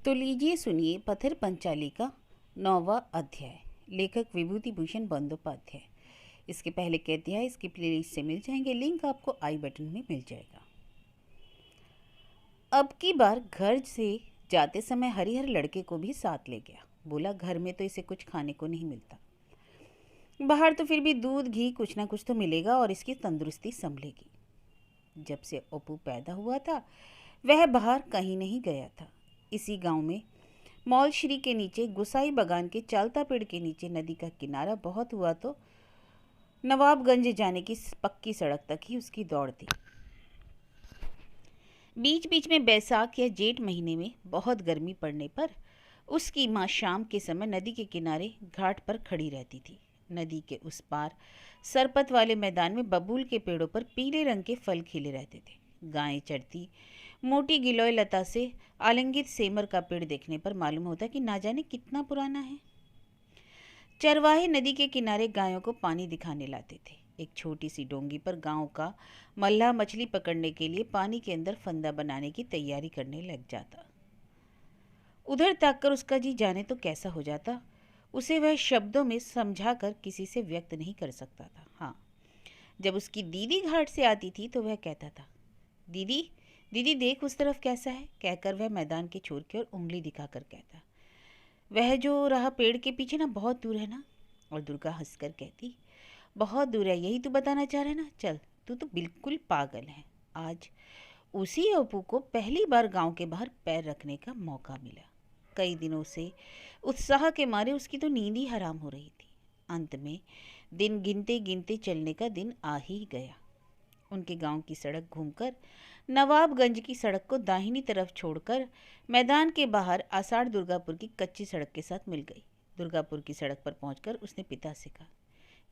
तो लीजिए सुनिए पथिर पंचाली का 9वां अध्याय। लेखक विभूति भूषण बंदोपाध्याय। इसके पहले के अध्याय इसकी प्लेलिस्ट से मिल जाएंगे, लिंक आपको आई बटन में मिल जाएगा। अब की बार घर से जाते समय हरिहर लड़के को भी साथ ले गया। बोला घर में तो इसे कुछ खाने को नहीं मिलता, बाहर तो फिर भी दूध घी कुछ ना कुछ तो मिलेगा और इसकी तंदुरुस्ती संभलेगी। जब से अपू पैदा हुआ था वह बाहर कहीं नहीं गया था। इसी गांव में मौलश्री के नीचे गुसाई बगान के चालता पेड़ के नीचे नदी का किनारा बहुत हुआ तो नवाबगंज जाने की पक्की सड़क तक ही उसकी दौड़ थी। बीच बीच में बैसाख या जेठ महीने में बहुत गर्मी पड़ने पर उसकी माँ शाम के समय नदी के किनारे घाट पर खड़ी रहती थी। नदी के उस पार सरपत वाले मैदान में बबूल के पेड़ों पर पीले रंग के फल खिले रहते थे। गायें चरती मोटी गिलोय लता से आलिंगित सेमर का पेड़ देखने पर मालूम होता कि ना जाने कितना पुराना है। चरवाहे नदी के किनारे गायों को पानी दिखाने लाते थे। एक छोटी सी डोंगी पर गांव का मल्लाह मछली पकड़ने के लिए पानी के अंदर फंदा बनाने की तैयारी करने लग जाता। उधर ताककर उसका जी जाने तो कैसा हो जाता, उसे वह शब्दों में समझाकर किसी से व्यक्त नहीं कर सकता था। हाँ, जब उसकी दीदी घाट से आती थी तो वह कहता था, दीदी दीदी देख उस तरफ कैसा है, कहकर वह मैदान के छोर की ओर उंगली दिखाकर कहता, वह जो रहा पेड़ के पीछे ना बहुत दूर है ना। और दुर्गा हंसकर कहती, बहुत दूर है यही तू बताना चाह रहे ना, चल तू तो बिल्कुल पागल है। आज उसी अपू को पहली बार गांव के बाहर पैर रखने का मौका मिला। कई दिनों से उत्साह के मारे उसकी तो नींद ही हराम हो रही थी। अंत में दिन गिनते गिनते चलने का दिन आ ही गया। उनके गांव की सड़क घूमकर नवाबगंज की सड़क को दाहिनी तरफ छोड़कर मैदान के बाहर आषाढ़ दुर्गापुर की कच्ची सड़क के साथ मिल गई। दुर्गापुर की सड़क पर पहुंचकर उसने पिता से कहा,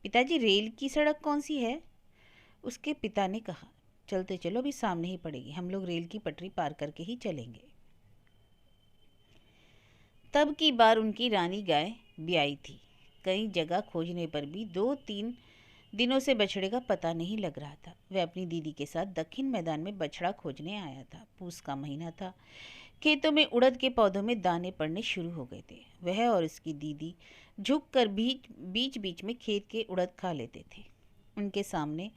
पिताजी रेल की सड़क कौन सी है? उसके पिता ने कहा, चलते चलो अभी सामने ही पड़ेगी, हम लोग रेल की पटरी पार करके ही चलेंगे। तब की बार उनकी रानी गाय ब्याई थी। कई जगह खोजने पर भी 2-3 दिनों से बछड़े का पता नहीं लग रहा था। वह अपनी दीदी के साथ दक्षिण मैदान में बछड़ा खोजने आया था। पूस का महीना था। खेतों में उड़द के पौधों में दाने पड़ने शुरू हो गए थे। वह और उसकी दीदी झुककर बीच बीच में खेत के उड़द खा लेते थे। उनके सामने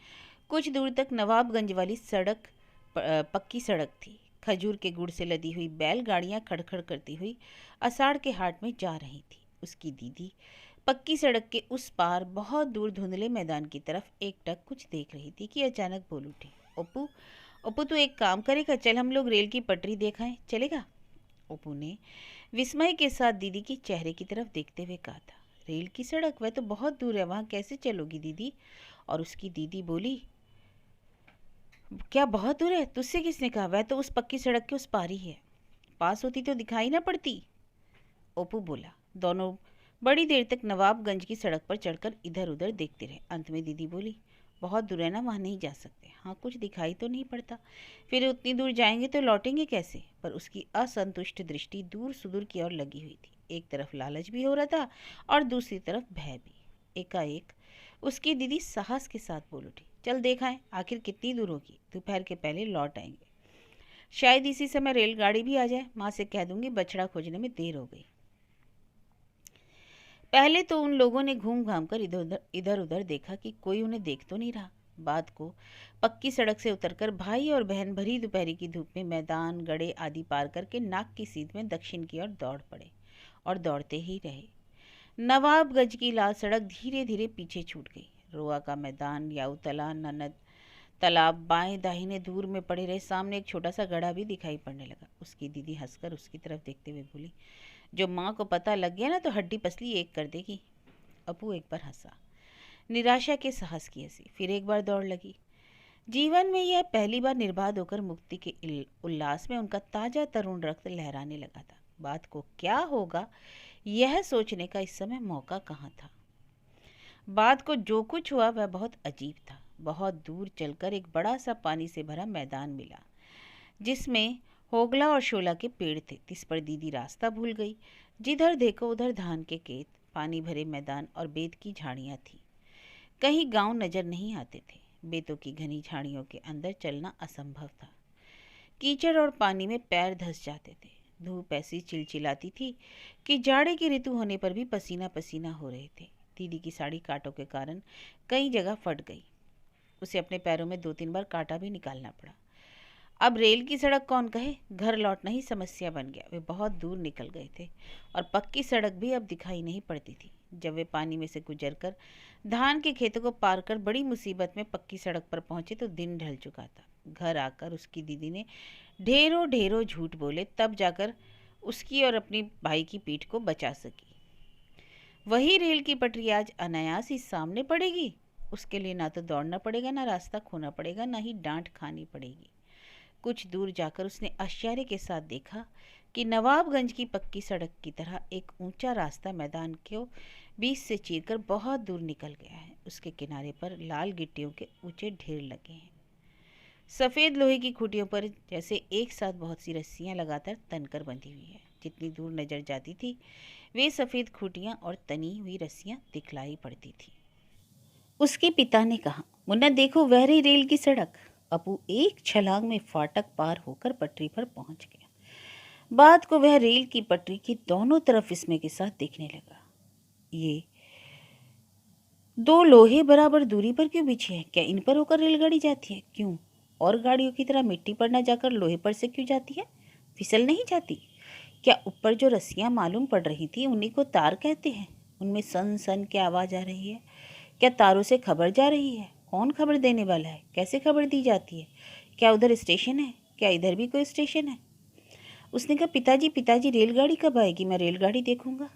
कुछ दूर तक नवाबगंज वाली सड़क पक्की सड़क थी। खजूर के गुड़ से लदी हुई बैलगाड़ियां खड़खड़ करती हुई आषाढ़ के हाट में जा रही थी। उसकी दीदी पक्की सड़क के उस पार बहुत दूर धुंधले मैदान की तरफ एकटक कुछ देख रही थी कि अचानक बोल उठी, अपू अपू तू एक काम करेगा, चल हम लोग रेल की पटरी देखाएं, चलेगा? अपू ने विस्मय के साथ दीदी के चेहरे की तरफ देखते हुए कहा था, रेल की सड़क? वह तो बहुत दूर है, वहाँ कैसे चलोगी दीदी? और उसकी दीदी बोली, क्या बहुत दूर है? तुझसे किसने कहा? वह तो उस पक्की सड़क के उस पार ही है, पास होती तो दिखाई ना पड़ती। अपू बोला। दोनों बड़ी देर तक नवाबगंज की सड़क पर चढ़कर इधर उधर देखते रहे। अंत में दीदी बोली, बहुत दूर है ना, वहाँ नहीं जा सकते। हाँ, कुछ दिखाई तो नहीं पड़ता, फिर उतनी दूर जाएंगे तो लौटेंगे कैसे? पर उसकी असंतुष्ट दृष्टि दूर सुदूर की ओर लगी हुई थी। एक तरफ लालच भी हो रहा था और दूसरी तरफ भय भी। एकाएक उसकी दीदी साहस के साथ बोल उठी, चल देखाएं आखिर कितनी दूर होगी, दोपहर के पहले लौट आएंगे। शायद इसी समय रेलगाड़ी भी आ जाए, माँ से कह दूंगी बछड़ा खोजने में देर हो गई। पहले तो उन लोगों ने घूम घाम कर इधर उधर देखा कि कोई उन्हें देख तो नहीं रहा। बाद को पक्की सड़क से उतरकर भाई और बहन भरी दोपहर की धूप में मैदान गड़े आदि पार करके नाक की सीध में दक्षिण की ओर दौड़ पड़े और दौड़ते ही रहे। नवाबगंज की लाल सड़क धीरे धीरे पीछे छूट गई। रोआ का मैदान, याऊतला, ननद तालाब बाएं दाहिने दूर में पड़े रहे। सामने एक छोटा सा गड्ढा भी दिखाई पड़ने लगा। उसकी दीदी हंसकर उसकी तरफ देखते हुए बोली, जो माँ को पता लग गया ना तो हड्डी पसली एक कर देगी। अपू एक बार हंसा, निराशा के साहस की हंसी, फिर एक बार दौड़ लगी। जीवन में यह पहली बार निर्बाध होकर मुक्ति के उल्लास में उनका ताजा तरुण रक्त लहराने लगा था। बात को क्या होगा यह सोचने का इस समय मौका कहाँ था। बाद को जो कुछ हुआ वह बहुत अजीब था। बहुत दूर चलकर एक बड़ा सा पानी से भरा मैदान मिला जिसमें होगला और शोला के पेड़ थे। जिस पर दीदी रास्ता भूल गई। जिधर देखो उधर धान के खेत, पानी भरे मैदान और बेत की झाड़ियाँ थी। कहीं गांव नजर नहीं आते थे। बेतों की घनी झाड़ियों के अंदर चलना असंभव था। कीचड़ और पानी में पैर धंस जाते थे। धूप ऐसी चिलचिलाती थी कि जाड़े की ऋतु होने पर भी पसीना पसीना हो रहे थे। दीदी की साड़ी कांटों के कारण कई जगह फट गई। उसे अपने पैरों में 2-3 बार कांटा भी निकालना पड़ा। अब रेल की सड़क कौन कहे, घर लौटना ही समस्या बन गया। वे बहुत दूर निकल गए थे और पक्की सड़क भी अब दिखाई नहीं पड़ती थी। जब वे पानी में से गुजरकर धान के खेतों को पार कर बड़ी मुसीबत में पक्की सड़क पर पहुंचे तो दिन ढल चुका था। घर आकर उसकी दीदी ने ढेरों ढेरों झूठ बोले, तब जाकर उसकी और अपनी भाई की पीठ को बचा सकी। वही रेल की पटरी आज अनायास ही सामने पड़ेगी। उसके लिए ना तो दौड़ना पड़ेगा, ना रास्ता खोना पड़ेगा, ना ही डांट खानी पड़ेगी। कुछ दूर जाकर उसने आश्चर्य के साथ देखा कि नवाबगंज की पक्की सड़क की तरह एक ऊंचा रास्ता मैदान के बीच से चीरकर बहुत दूर निकल गया है। उसके किनारे पर लाल गिट्टियों के ऊंचे ढेर लगे हैं। सफ़ेद लोहे की खूंटियों पर जैसे एक साथ बहुत सी रस्सियां लगातार तनकर बंधी हुई है। जितनी दूर नजर जाती थी वे सफ़ेद खूंटियां और तनी हुई रस्सियां दिखलाई पड़ती थी। उसके पिता ने कहा, मुन्ना देखो वह रही रेल की सड़क। अपू एक छलांग में फाटक पार होकर पटरी पर पहुंच गया। बात को वह रेल की पटरी की दोनों तरफ विस्मय के साथ देखने लगा। ये दो लोहे बराबर दूरी पर क्यों बिछे हैं? क्या इन पर होकर रेलगाड़ी जाती है? क्यों? और गाड़ियों की तरह मिट्टी पर न जाकर लोहे पर से क्यों जाती है? फिसल नहीं जाती? क्या ऊपर जो रस्सियां मालूम पड़ रही थी उन्हीं को तार कहते हैं? उनमें सन सन की आवाज़ आ रही है। क्या तारों से खबर जा रही है? कौन खबर देने वाला है? कैसे खबर दी जाती है? क्या उधर स्टेशन है? क्या इधर भी कोई स्टेशन है? उसने कहा, पिताजी पिताजी रेलगाड़ी कब आएगी? मैं रेलगाड़ी देखूंगा।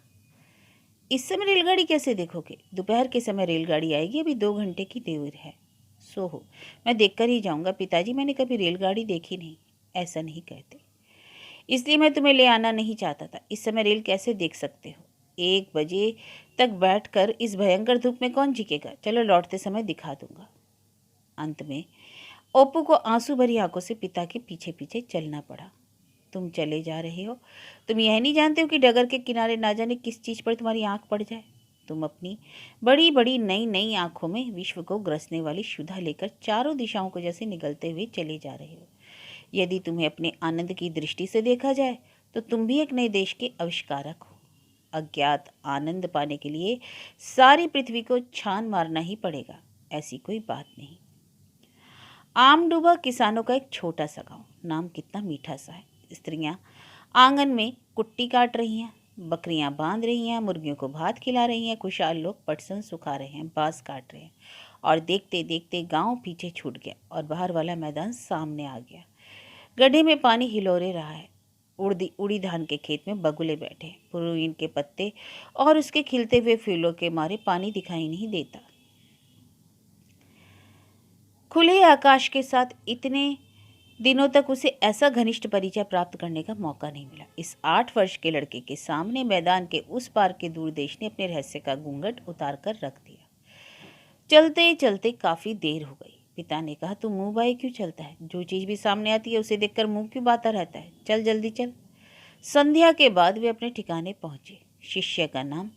इस समय रेलगाड़ी कैसे देखोगे? दोपहर के समय रेलगाड़ी आएगी, अभी 2 घंटे की देर है। सो हो, मैं देखकर ही जाऊंगा पिताजी, मैंने कभी रेलगाड़ी देखी नहीं। ऐसा नहीं कहते, इसलिए मैं तुम्हें ले आना नहीं चाहता था। इस समय रेल कैसे देख सकते हो? 1 बजे तक बैठकर इस भयंकर धूप में कौन झिकेगा? चलो लौटते समय दिखा दूंगा। अंत में ओप्पू को आंसू भरी आंखों से पिता के पीछे पीछे चलना पड़ा। तुम चले जा रहे हो, तुम यह नहीं जानते हो कि डगर के किनारे ना जाने किस चीज़ पर तुम्हारी आंख पड़ जाए। तुम अपनी बड़ी बड़ी नई नई आंखों में विश्व को ग्रसने वाली क्षुधा लेकर चारों दिशाओं को जैसे निगलते हुए चले जा रहे हो। यदि तुम्हें अपने आनंद की दृष्टि से देखा जाए तो तुम भी एक नए देश के आविष्कारक हो। अज्ञात आनंद पाने के लिए सारी पृथ्वी को छान मारना ही पड़ेगा, ऐसी कोई बात नहीं। आमडूबा किसानों का एक छोटा सा गांव, नाम कितना मीठा सा है। स्त्रियां आंगन में कुट्टी काट रही हैं, बकरियां बांध रही हैं, मुर्गियों को भात खिला रही हैं, खुशहाल लोग पटसन सुखा रहे हैं, बांस काट रहे हैं। और देखते देखते गांव पीछे छूट गया और बाहर वाला मैदान सामने आ गया। गड्ढे में पानी हिलोरे रहा है। उड़ी धान के खेत में बगुले बैठे, पुरवीन के पत्ते और उसके खिलते हुए फूलों के मारे पानी दिखाई नहीं देता। खुले आकाश के साथ इतने दिनों तक उसे ऐसा घनिष्ठ परिचय प्राप्त करने का मौका नहीं मिला। इस 8 वर्ष के लड़के के सामने मैदान के उस पार के दूर देश ने अपने रहस्य का घूंघट उतार कर रख दिया। चलते चलते काफी देर हो गई। पिता ने कहा, तू मुंह बाए क्यों चलता है? जो चीज भी सामने आती है उसे देखकर मुंह क्यों बाता रहता है? चल जल्दी चल। संध्या के बाद वे अपने ठिकाने पहुंचे। शिष्य का नाम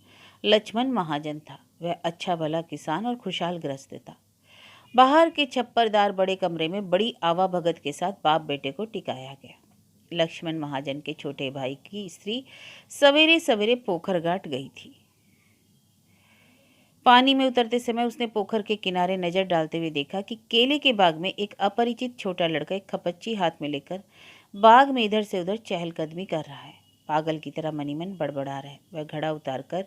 लक्ष्मण महाजन था। वह अच्छा भला किसान और खुशहाल गृहस्थ था। बाहर के छप्परदार बड़े कमरे में बड़ी आवा भगत के साथ बाप बेटे को टिकाया गया। लक्ष्मण महाजन के छोटे भाई की स्त्री सवेरे सवेरे पोखर घाट गई थी। पानी में उतरते समय उसने पोखर के किनारे नजर डालते हुए देखा कि केले के बाग में एक अपरिचित छोटा लड़का एक खपच्ची हाथ में लेकर बाग में इधर से उधर चहलकदमी कर रहा है। पागल की तरह मनी मन बड़बड़ा रहा है। वह घड़ा उतार कर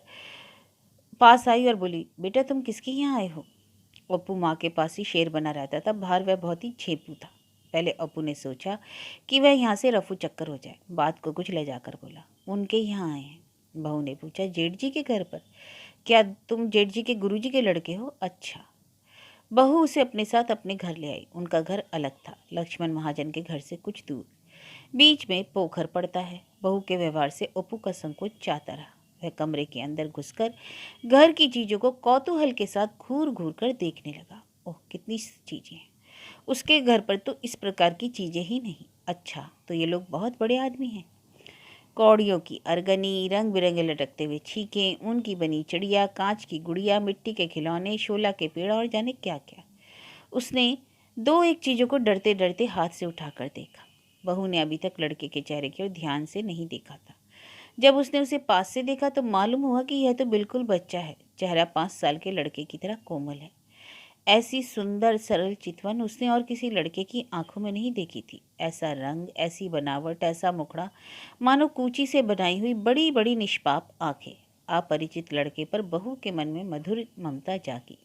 पास आई और बोली, बेटा तुम किसके यहाँ आए हो? अपू माँ के पास ही शेर बना रहता था। बाहर वह बहुत ही छेपू था। पहले अपू ने सोचा कि वह यहाँ से रफू चक्कर हो जाए। बात को कुछ ले जाकर बोला, उनके यहाँ आए हैं। बहू ने पूछा, जेठ जी के घर पर? क्या तुम जेठ जी के गुरुजी के लड़के हो? अच्छा। बहू उसे अपने साथ अपने घर ले आई। उनका घर अलग था, लक्ष्मण महाजन के घर से कुछ दूर। बीच में पोखर पड़ता है। बहू के व्यवहार से अपू का संकोच चाहता रहा। वह कमरे के अंदर घुसकर घर की चीज़ों को कौतूहल के साथ घूर घूर कर देखने लगा। ओह, कितनी चीज़ें हैं! उसके घर पर तो इस प्रकार की चीज़ें ही नहीं। अच्छा, तो ये लोग बहुत बड़े आदमी हैं। कौड़ियों की अरगनी, रंग बिरंगे लटकते हुए छीके, ऊन की बनी चिड़िया, कांच की गुड़िया, मिट्टी के खिलौने, शोला के पेड़ और जाने क्या क्या। उसने 2-1 चीज़ों को डरते डरते हाथ से उठाकर देखा। बहू ने अभी तक लड़के के चेहरे की ओर ध्यान से नहीं देखा था। जब उसने उसे पास से देखा तो मालूम हुआ कि यह तो बिल्कुल बच्चा है। चेहरा 5 साल के लड़के की तरह कोमल है। ऐसी सुंदर सरल चितवन उसने और किसी लड़के की आंखों में नहीं देखी थी। ऐसा रंग, ऐसी बनावट, ऐसा मुखड़ा, मानो कूची से बनाई हुई बड़ी बड़ी निष्पाप आंखें। अपरिचित लड़के पर बहू के मन में मधुर ममता जागी।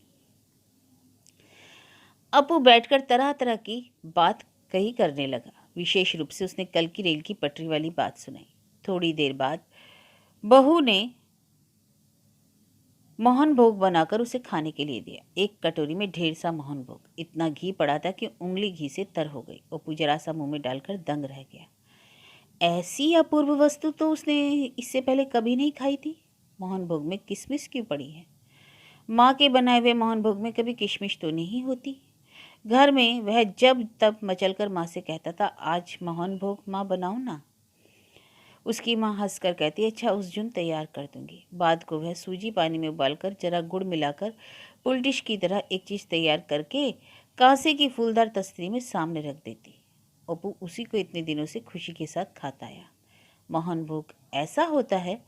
अपू बैठकर तरह तरह की बात कही करने लगा। विशेष रूप से उसने कल की रेल की पटरी वाली बात सुनाई। थोड़ी देर बाद बहू ने मोहन भोग बनाकर उसे खाने के लिए दिया। एक कटोरी में ढेर सा मोहन भोग। इतना घी पड़ा था कि उंगली घी से तर हो गई। अपू जरा सा मुंह में डालकर दंग रह गया। ऐसी अपूर्व वस्तु तो उसने इससे पहले कभी नहीं खाई थी। मोहन भोग में किशमिश क्यों पड़ी है? माँ के बनाए हुए मोहन भोग में कभी किशमिश तो नहीं होती। घर में वह जब तब मचलकर माँ से कहता था, आज मोहन भोग माँ बनाओ ना। उसकी माँ हंसकर कहती, अच्छा उस दिन तैयार कर दूंगी। बाद को वह सूजी पानी में उबालकर जरा गुड़ मिलाकर पुलटिश की तरह एक चीज़ तैयार करके कांसे की फूलदार तस्तरी में सामने रख देती। अपू उसी को इतने दिनों से खुशी के साथ खाता आया। मोहन भोग ऐसा होता है,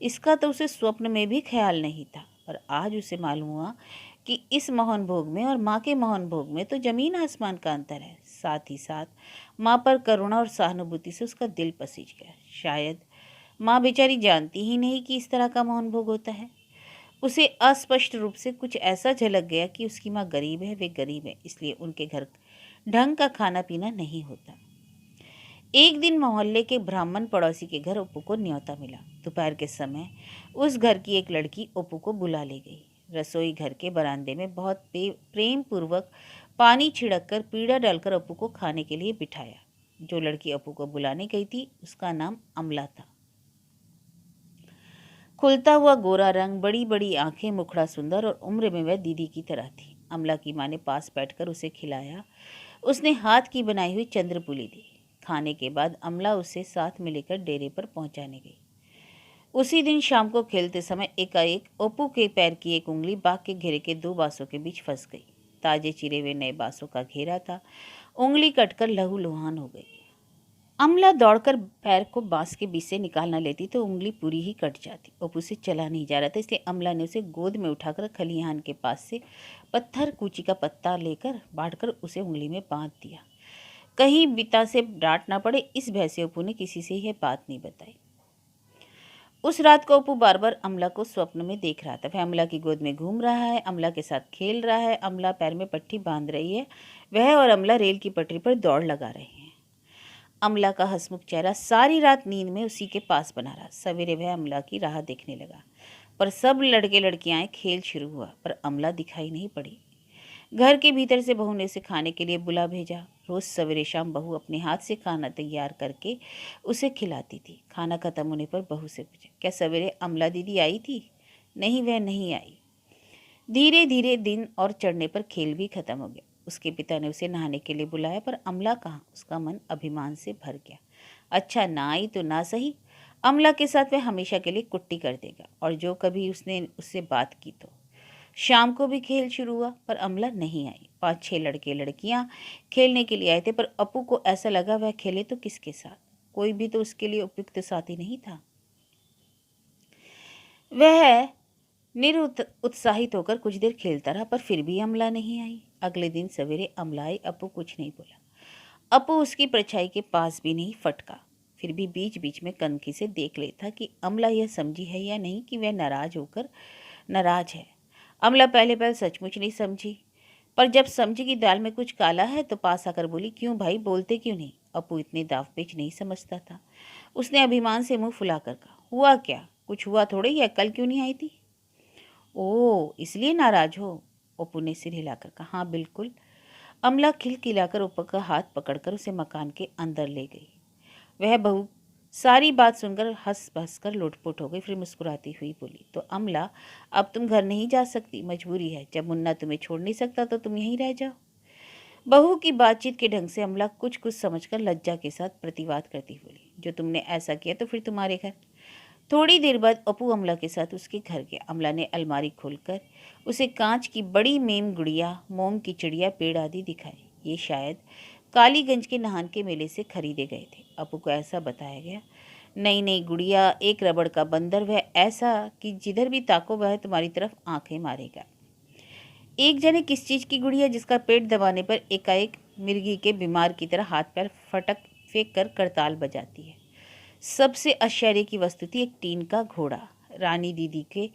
इसका तो उसे स्वप्न में भी ख्याल नहीं था। पर आज उसे मालूम हुआ कि इस मोहन भोग में और माँ के मोहन भोग में तो जमीन आसमान का अंतर है। साथ ही साथ माँ पर करुणा और सहानुभूति से उसका दिल पसीज गया। शायद माँ बेचारी जानती ही नहीं कि इस तरह का मोहन भोग होता है। उसे अस्पष्ट रूप से कुछ ऐसा झलक गया कि उसकी माँ गरीब है, वे गरीब है, इसलिए उनके घर ढंग का खाना पीना नहीं होता। एक दिन मोहल्ले के ब्राह्मण पड़ोसी के घर अपू को न्योता मिला। दोपहर के समय उस घर की एक लड़की अपू को बुला ले गई। रसोई घर के बरामदे में बहुत प्रेम पूर्वक पानी छिड़ककर पीड़ा डालकर अपू को खाने के लिए बिठाया। जो लड़की अपू को बुलाने गई थी उसका नाम अमला था। खुलता हुआ गोरा रंग, बड़ी बड़ी आंखें, मुखड़ा सुंदर और उम्र में वह दीदी की तरह थी। अमला की माँ ने पास बैठकर उसे खिलाया। उसने हाथ की बनाई हुई चंद्रपुली दी। खाने के बाद अमला उसे साथ में लेकर डेरे पर पहुंचाने गई। उसी दिन शाम को खेलते समय एकाएक अपू के पैर की एक उंगली बाग के घेरे के 2 बांसों के बीच फंस गई। ताजे चिरे हुए नए बांसों का घेरा था। उंगली कटकर लहूलुहान हो गई। अमला दौड़कर पैर को बांस के बीच से निकाल न लेती तो उंगली पूरी ही कट जाती। अपू से चला नहीं जा रहा था, इसलिए अमला ने उसे गोद में उठाकर खलिहान के पास से पत्थर कूची का पत्ता लेकर बांटकर उसे उंगली में बांध दिया। कहीं पिता से डांट ना पड़े, इस भय से अपू ने किसी से यह बात नहीं बताई। उस रात को अपू बार बार अमला को स्वप्न में देख रहा था। वह अमला की गोद में घूम रहा है, अमला के साथ खेल रहा है, अमला पैर में पट्टी बांध रही है, वह और अमला रेल की पटरी पर दौड़ लगा रहे हैं। अमला का हंसमुख चेहरा सारी रात नींद में उसी के पास बना रहा। सवेरे वह अमला की राह देखने लगा, पर सब लड़के लड़कियां खेल शुरू हुआ, पर अमला दिखाई नहीं पड़ी। घर के भीतर से बहू ने उसे खाने के लिए बुला भेजा। रोज सवेरे शाम बहू अपने हाथ से खाना तैयार करके उसे खिलाती थी। खाना खत्म होने पर बहू से पूछा, क्या सवेरे अमला दीदी आई थी? नहीं, वह नहीं आई। धीरे धीरे दिन और चढ़ने पर खेल भी खत्म हो गया। उसके पिता ने उसे नहाने के लिए बुलाया, पर अमला कहाँ? उसका मन अभिमान से भर गया। अच्छा, ना आई तो ना सही, अमला के साथ वह हमेशा के लिए कुट्टी कर देगा। और जो कभी उसने उससे बात की तो शाम को भी खेल शुरू हुआ, पर अमला नहीं आई। 5-6 लड़के लड़कियां खेलने के लिए आए थे, पर अपू को ऐसा लगा वह खेले तो किसके साथ? कोई भी तो उसके लिए उपयुक्त साथी नहीं था। वह उत्साहित होकर कुछ देर खेलता रहा, पर फिर भी अमला नहीं आई। अगले दिन सवेरे अमला आई। अपू कुछ नहीं बोला। अपू उसकी परछाई के पास भी नहीं फटका। फिर भी बीच बीच में कनखी से देख लेता कि अमला यह समझी है या नहीं कि वह नाराज है। अमला पहले पहले सचमुच नहीं समझी, पर जब समझी कि दाल में कुछ काला है तो पास आकर बोली, क्यों भाई, बोलते क्यों नहीं? अपू इतने दाव पेच नहीं समझता था। उसने अभिमान से मुंह फुलाकर कहा, हुआ क्या? कुछ हुआ थोड़े ही है, कल क्यों नहीं आई थी? ओ, इसलिए नाराज हो? अपू ने सिर हिलाकर कहा, हाँ बिल्कुल। अमला खिलखिलाकर अपू का हाथ पकड़कर उसे मकान के अंदर ले गई। वह बहू सारी बात सुनकर हंस हंस कर लोटपोट हो गई। फिर मुस्कुराती हुई बोली, तो अमला, अब तुम घर नहीं जा सकती, मजबूरी है। जब मुन्ना तुम्हें छोड़ नहीं सकता तो तुम यहीं रह जाओ। बहू की बातचीत के ढंग से अमला कुछ कुछ समझकर लज्जा के साथ प्रतिवाद करती बोली, जो तुमने ऐसा किया तो फिर तुम्हारे घर। थोड़ी देर बाद अपू अमला के साथ उसके घर गया। अमला ने अलमारी खोलकर उसे कांच की बड़ी मेम गुड़िया, मोम की चिड़िया, पेड़ आदि दिखाई। ये शायद कालीगंज के नहान के मेले से खरीदे गए थे। अपू को ऐसा बताया गया, नई नई गुड़िया, एक रबड़ का बंदर, वह ऐसा कि जिधर भी ताको वह तुम्हारी तरफ आंखें मारेगा। एक जाने किस चीज़ की गुड़िया जिसका पेट दबाने पर एकाएक मिर्गी के बीमार की तरह हाथ पैर फटक फेंक कर करताल बजाती है। सबसे आश्चर्य की वस्तु थी एक टीन का घोड़ा। रानी दीदी के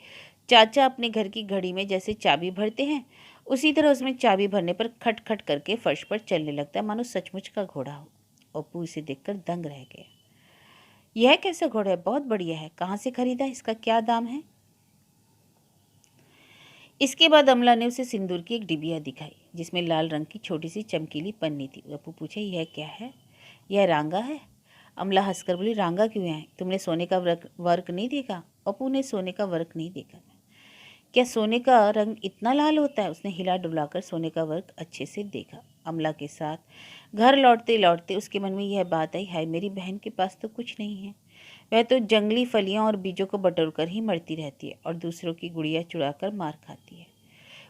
चाचा अपने घर की घड़ी में जैसे चाबी भरते हैं, उसी तरह उसमें चाबी भरने पर खट खट करके फर्श पर चलने लगता है, मानो सचमुच का घोड़ा हो। अपू इसे देखकर दंग रह गया। यह कैसा घोड़ा है? बहुत बढ़िया है। कहाँ से खरीदा? इसका क्या दाम है? इसके बाद अमला ने उसे सिंदूर की एक डिबिया दिखाई जिसमें लाल रंग की छोटी सी चमकीली पन्नी थी। अपू पूछे, यह क्या है? यह रांगा है। अमला हंसकर बोली, रांगा क्यों है? तुमने सोने का वर्क नहीं देखा? अपू ने सोने का वर्क नहीं देखा। क्या सोने का रंग इतना लाल होता है? उसने हिला डुलाकर सोने का वर्क अच्छे से देखा। अमला के साथ घर लौटते लौटते उसके मन में यह बात आई, हाय मेरी बहन के पास तो कुछ नहीं है। वह तो जंगली फलियां और बीजों को बटोर कर ही मरती रहती है और दूसरों की गुड़िया चुरा कर मार खाती है।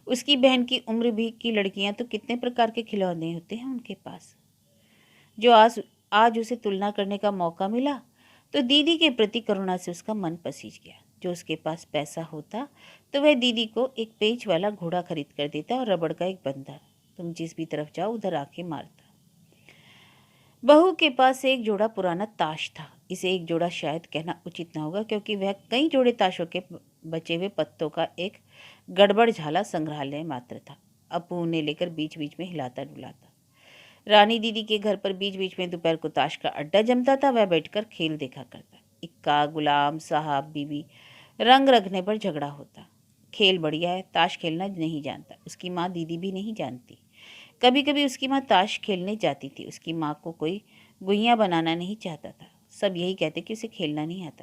उसकी बहन की उम्र भी की लड़कियां तो कितने प्रकार के खिलौने होते हैं उनके पास। जो आज उसे तुलना करने का मौका मिला तो दीदी के प्रति करुणा से उसका मन पसीज गया। जो उसके पास पैसा होता तो वह दीदी को एक पेच वाला घोड़ा खरीद कर देता और रबड़ का एक बंदर। तुम जिस भी तरफ जाओ उधर आके मारता। बहू के पास एक जोड़ा पुराना ताश था। इसे एक जोड़ा शायद कहना उचित न होगा क्योंकि वह कई जोड़े ताशों के बचे हुए पत्तों का एक गड़बड़ झाला संग्रहालय मात्र था। अपू उन्हें लेकर बीच बीच में हिलाता डुलाता। रानी दीदी के घर पर बीच बीच में दोपहर को ताश का अड्डा जमता था। वह बैठकर खेल देखा करता। इक्का, गुलाम, साहब, बीबी, रंग रखने पर झगड़ा होता। खेल बढ़िया है, ताश खेलना नहीं जानता। उसकी माँ दीदी भी नहीं जानती। कभी कभी उसकी माँ ताश खेलने जाती थी। उसकी माँ को कोई गुइयाँ बनाना नहीं चाहता था। सब यही कहते कि उसे खेलना नहीं आता।